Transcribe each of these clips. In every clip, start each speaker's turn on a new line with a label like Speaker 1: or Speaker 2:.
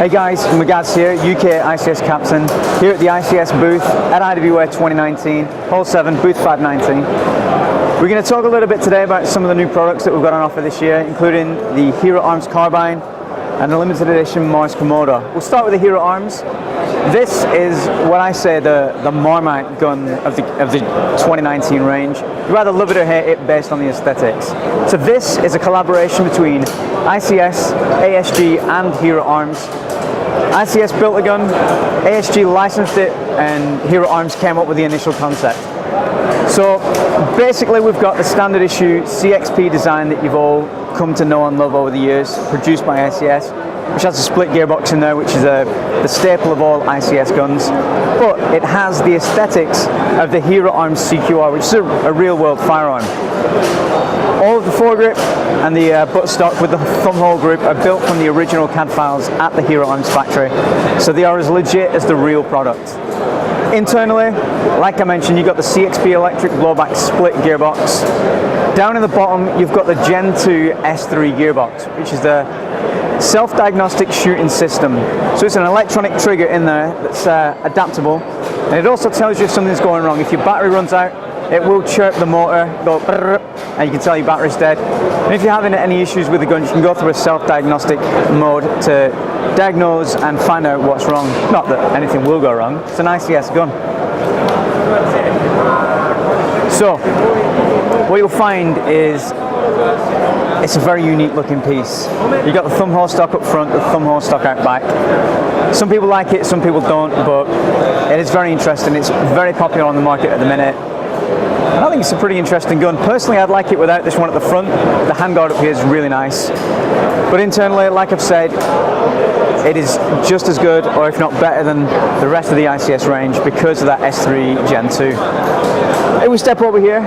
Speaker 1: Hey guys, Magaz here, UK ICS captain, here at the ICS booth at IWA 2019, Hall 7, booth 519. We're going to talk a little bit today about some of the new products that we've got on offer this year, including the Hera Arms carbine and the limited edition Mars Komodo. We'll start with the Hera Arms. This is what I say the Marmite gun of the 2019 range. You either love it or hate it based on the aesthetics. So this is a collaboration between ICS, ASG and Hera Arms. ICS built the gun, ASG licensed it, and Hera Arms came up with the initial concept. So basically we've got the standard issue CXP design that you've all come to know and love over the years, produced by ICS, which has a split gearbox in there, which is the staple of all ICS guns. But it has the aesthetics of the Hera Arms CQR, which is a real-world firearm. All of the foregrip and the buttstock with the thumbhole group are built from the original CAD files at the Hera Arms factory, so they are as legit as the real product. Internally, like I mentioned, you've got the CXP electric blowback split gearbox. Down in the bottom, you've got the Gen 2 S3 gearbox, which is the self-diagnostic shooting system. So it's an electronic trigger in there that's adaptable, and it also tells you if something's going wrong. If your battery runs out, it will chirp the motor, go brrr, and you can tell your battery's dead. And if you're having any issues with the gun, you can go through a self-diagnostic mode to diagnose and find out what's wrong. Not that anything will go wrong, it's an ICS gun. So, what you'll find is it's a very unique looking piece. You've got the thumbhole stock up front, the thumbhole stock out back. Some people like it, some people don't, but it is very interesting. It's very popular on the market at the minute. And I think it's a pretty interesting gun. Personally, I'd like it without this one at the front. The handguard up here is really nice. But internally, like I've said, it is just as good, or if not better than the rest of the ICS range because of that S3 Gen 2. If we step over here,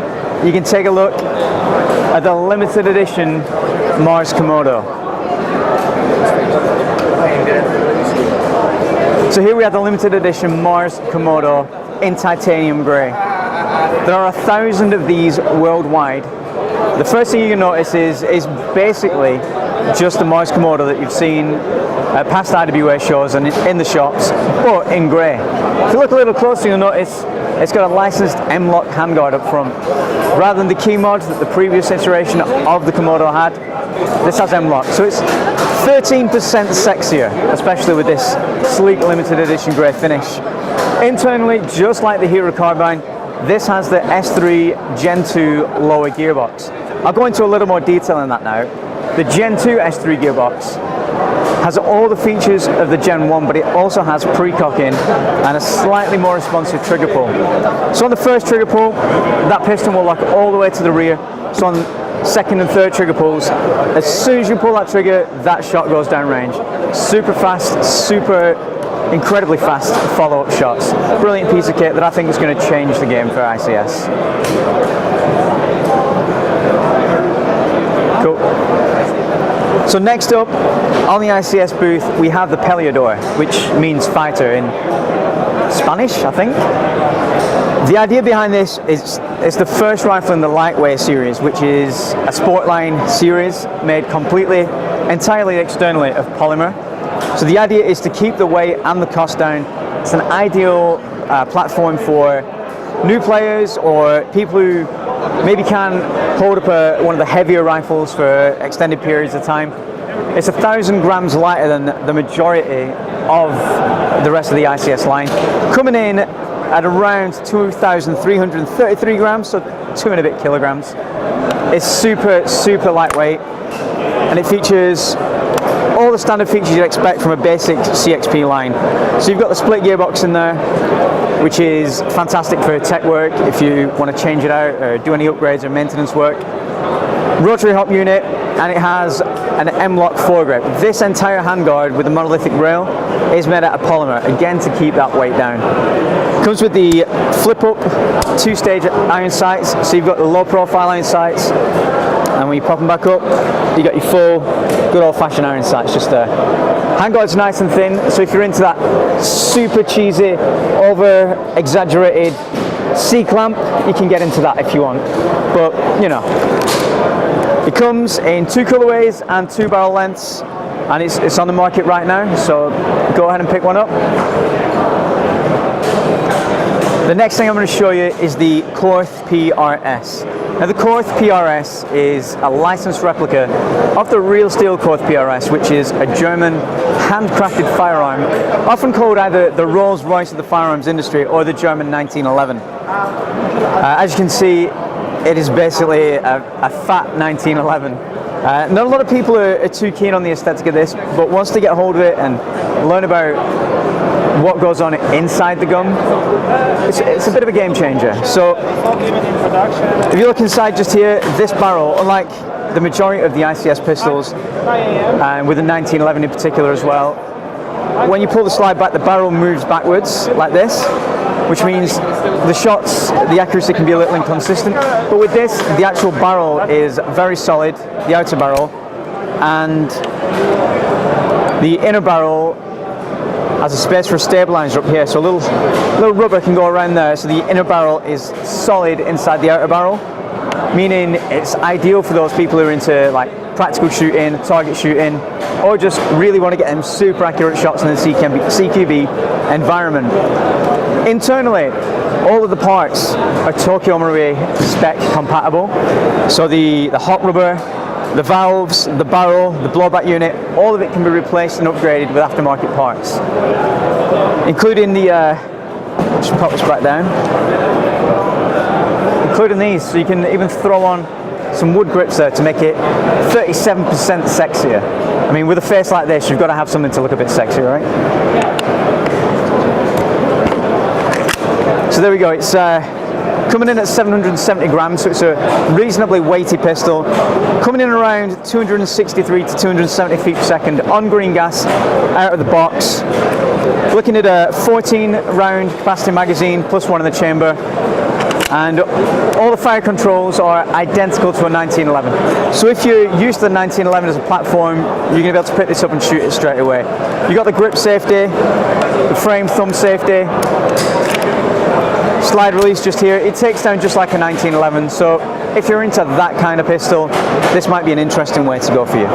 Speaker 1: you can take a look at the limited edition Mars Komodo. So here we have the limited edition Mars Komodo in titanium grey. There are 1,000 of these worldwide. The first thing you can notice is basically just the Mars Komodo that you've seen at past IWA shows and in the shops, but in grey. If you look a little closer, you'll notice it's got a licensed M-lock handguard up front. Rather than the key mod that the previous iteration of the Komodo had, this has M-lock. So it's 13% sexier, especially with this sleek limited edition grey finish. Internally, just like the Hera carbine, this has the S3 Gen 2 lower gearbox. I'll go into a little more detail in that now. The Gen 2 S3 gearbox has all the features of the Gen 1, but it also has pre-cocking and a slightly more responsive trigger pull. So on the first trigger pull, that piston will lock all the way to the rear. So on second and third trigger pulls, as soon as you pull that trigger, that shot goes down range. Super fast, incredibly fast follow-up shots. Brilliant piece of kit that I think is going to change the game for ICS. Cool. So next up, on the ICS booth, we have the Paleiador, which means fighter in Spanish, I think. The idea behind this is it's the first rifle in the lightweight series, which is a Sportline series made entirely externally of polymer. So the idea is to keep the weight and the cost down. It's an ideal platform for new players or people who maybe can hold up one of the heavier rifles for extended periods of time. It's 1,000 grams lighter than the majority of the rest of the ICS line, coming in at around 2,333 grams, so 2 and a bit kilograms. It's super lightweight, and it features all the standard features you'd expect from a basic CXP line. So you've got the split gearbox in there, which is fantastic for tech work if you want to change it out or do any upgrades or maintenance work. Rotary hop unit, and it has an M-lock foregrip. This entire handguard with the monolithic rail is made out of polymer, again to keep that weight down. Comes with the flip-up 2-stage iron sights, so you've got the low-profile iron sights, and when you pop them back up, you got your full, good old-fashioned iron sights just there. Handguard's nice and thin, so if you're into that super cheesy, over-exaggerated C-clamp, you can get into that if you want. But, you know, it comes in 2 colorways and 2 barrel lengths. and it's on the market right now, so go ahead and pick one up. The next thing I'm going to show you is the Korth PRS. Now the Korth PRS is a licensed replica of the real steel Korth PRS, which is a German handcrafted firearm, often called either the Rolls Royce of the firearms industry or the German 1911. As you can see, it is basically a fat 1911. Not a lot of people are too keen on the aesthetic of this, but once they get hold of it and learn about what goes on inside the gun, it's a bit of a game changer. So if you look inside just here, this barrel, unlike the majority of the ICS pistols, and with the 1911 in particular as well, when you pull the slide back, the barrel moves backwards like this, which means the shots, the accuracy can be a little inconsistent. But with this, the actual barrel is very solid, the outer barrel, and the inner barrel has a space for a stabilizer up here, so a little rubber can go around there, so the inner barrel is solid inside the outer barrel, meaning it's ideal for those people who are into like practical shooting, target shooting, or just really want to get them super accurate shots in the CQB environment. Internally, all of the parts are Tokyo Marui spec compatible, so the hot rubber, the valves, the barrel, the blowback unit, all of it can be replaced and upgraded with aftermarket parts, including the, just pop this back down, including these, so you can even throw on some wood grips there to make it 37% sexier. I mean, with a face like this, you've got to have something to look a bit sexy, right? So there we go, it's coming in at 770 grams, so it's a reasonably weighty pistol, coming in around 263 to 270 feet per second on green gas out of the box. Looking at a 14 round capacity magazine plus one in the chamber, and all the fire controls are identical to a 1911. So if you're used to the 1911 as a platform, you're going to be able to pick this up and shoot it straight away. You've got the grip safety, the frame thumb safety, slide release just here. It takes down just like a 1911, so if you're into that kind of pistol, this might be an interesting way to go for you.